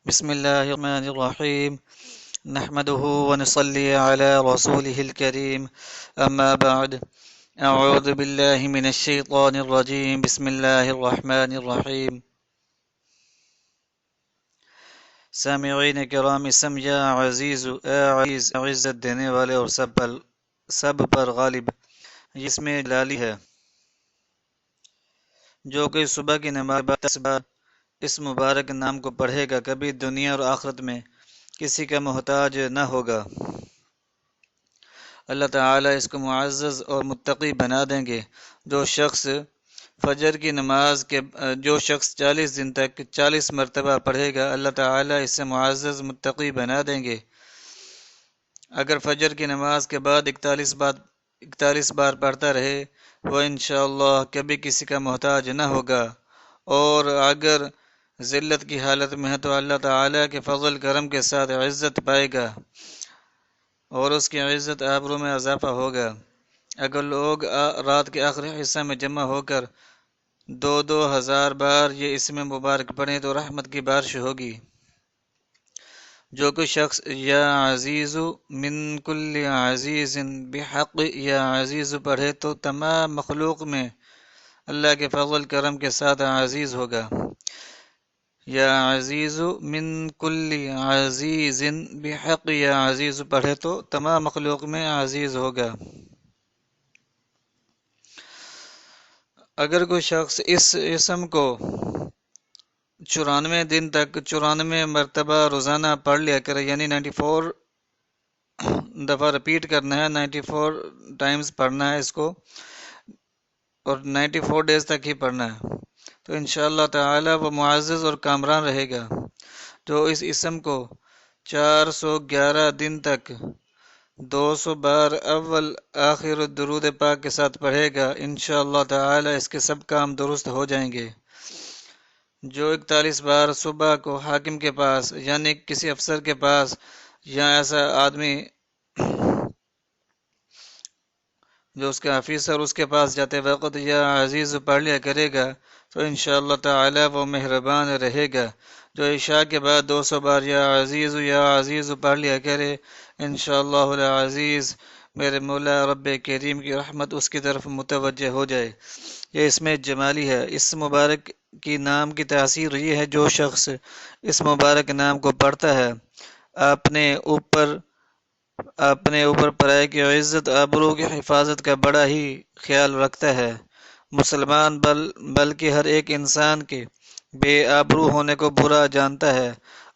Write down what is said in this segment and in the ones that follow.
بسم الله الرحمن الرحيم. نحمده ونصلي على رسوله الكريم. أما بعد، أعوذ بالله من الشيطان الرجيم. بسم الله الرحمن الرحيم. سامعین کرام، اسم یا عزیز عزیز عزت دینے والے اور سب پر غالب، یہ اس میں جلالی ہے، جو کہ صبح کی نماز بعد اس مبارک نام کو پڑھے گا کبھی دنیا اور آخرت میں کسی کا محتاج نہ ہوگا۔ اللہ تعالیٰ اس کو معزز اور متقی بنا دیں گے۔ جو شخص فجر کی نماز کے 40 دن تک 40 مرتبہ پڑھے گا، اللہ تعالیٰ اس سے معزز متقی بنا دیں گے۔ اگر فجر کی نماز کے بعد 41 بار پڑھتا رہے، وہ انشاءاللہ کبھی کسی کا محتاج نہ ہوگا، اور اگر ذلت کی حالت میں ہے تو اللہ تعالیٰ کے فضل کرم کے ساتھ عزت پائے گا اور اس کی عزت آبرو میں اضافہ ہوگا۔ اگر لوگ رات کے آخری حصہ میں جمع ہو کر 2000 بار یہ اسم مبارک پڑھیں تو رحمت کی بارش ہوگی۔ جو کوئی شخص یا عزیز من کل عزیز بحق یا عزیز پڑھے تو تمام مخلوق میں اللہ کے فضل کرم کے ساتھ عزیز ہوگا۔ یا عزیز من کل عزیز بحق یا عزیز پڑھے تو تمام مخلوق میں عزیز ہوگا۔ اگر کوئی شخص اس اسم کو 94 دن تک 94 مرتبہ روزانہ پڑھ لیا کرے، یعنی 94 دفعہ رپیٹ کرنا ہے، 94 ٹائمز پڑھنا ہے اس کو، اور 94 ڈیز تک ہی پڑھنا ہے، تو انشاءاللہ تعالی وہ معزز اور کامران رہے گا۔ جو اس اسم کو 411 دن تک 200 بار اول آخر درود پاک کے ساتھ پڑھے گا، انشاءاللہ تعالی اس کے سب کام درست ہو جائیں گے۔ جو 41 بار صبح کو حاکم کے پاس، یعنی کسی افسر کے پاس یا ایسا آدمی جو اس کا آفیسر اس کے پاس جاتے وقت یا عزیز پڑھ لیا کرے گا تو انشاءاللہ تعالی وہ مہربان رہے گا۔ جو عشاء کے بعد 200 بار یا عزیز پڑھ لیا کرے، انشاءاللہ العزیز میرے مولا رب کریم کی رحمت اس کی طرف متوجہ ہو جائے۔ یہ اس میں جمالی ہے۔ اس مبارک کی نام کی تاثیر یہ ہے، جو شخص اس مبارک نام کو پڑھتا ہے اپنے اوپر پرائے کی عزت آبرو کی حفاظت کا بڑا ہی خیال رکھتا ہے۔ مسلمان بلکہ ہر ایک انسان کے بے آبرو ہونے کو برا جانتا ہے،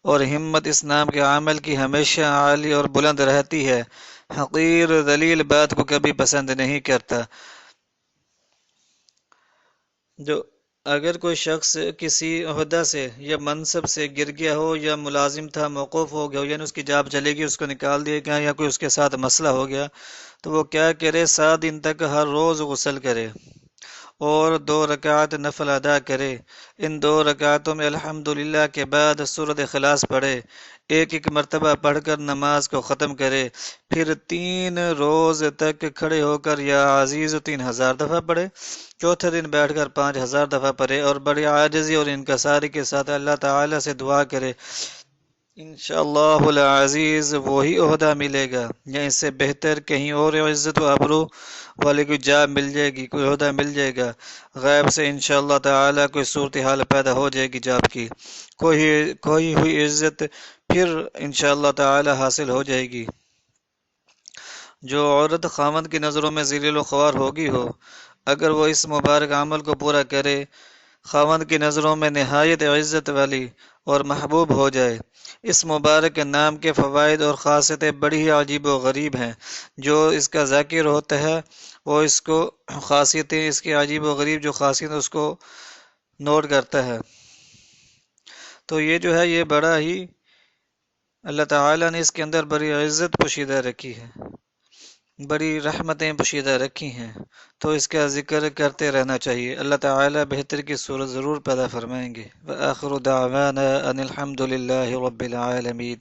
اور ہمت اس نام کے عمل کی ہمیشہ عالی اور بلند رہتی ہے، حقیر ذلیل بات کو کبھی پسند نہیں کرتا۔ اگر کوئی شخص کسی عہدہ سے یا منصب سے گر گیا ہو، یا ملازم تھا موقوف ہو گیا ہو، یعنی اس کی جاب چلے گی، اس کو نکال دیا گیا، یا کوئی اس کے ساتھ مسئلہ ہو گیا، تو وہ کیا کرے؟ 7 دن تک ہر روز غسل کرے اور 2 رکعت نفل ادا کرے۔ ان 2 رکعتوں میں الحمدللہ کے بعد سورۃ اخلاص پڑھے، ایک مرتبہ پڑھ کر نماز کو ختم کرے، پھر 3 روز تک کھڑے ہو کر یا عزیز 3000 دفعہ پڑھے، چوتھے دن بیٹھ کر 5000 دفعہ پڑھے، اور بڑی عاجزی اور انکساری کے ساتھ اللہ تعالی سے دعا کرے۔ انشاءاللہ العزیز وہی عہدہ ملے گا یا اس سے بہتر کہیں اور عزت و ابرو والی کوئی جاب مل جائے گی، کوئی عہدہ مل جائے گا، غیب سے انشاءاللہ تعالی کوئی صورتحال پیدا ہو جائے گی، جاب کی کوئی ہوئی عزت پھر انشاءاللہ تعالی حاصل ہو جائے گی۔ جو عورت خاوند کی نظروں میں ذلیل و خوار ہوگی ہو، اگر وہ اس مبارک عمل کو پورا کرے، خاوند کی نظروں میں نہایت عزت والی اور محبوب ہو جائے۔ اس مبارک نام کے فوائد اور خاصیتیں بڑی ہی عجیب و غریب ہیں۔ جو اس کا ذاکر ہوتا ہے وہ اس کو خاصیتیں، اس کی عجیب و غریب جو خاصیتیں اس کو نوٹ کرتا ہے۔ تو یہ جو ہے، یہ بڑا ہی اللہ تعالیٰ نے اس کے اندر بڑی عزت پوشیدہ رکھی ہے، بڑی رحمتیں پوشیدہ رکھی ہیں، تو اس کا ذکر کرتے رہنا چاہیے۔ اللہ تعالیٰ بہتر کی صورت ضرور پیدا فرمائیں گے۔ وآخر دعوانا ان الحمد للہ رب العالمین۔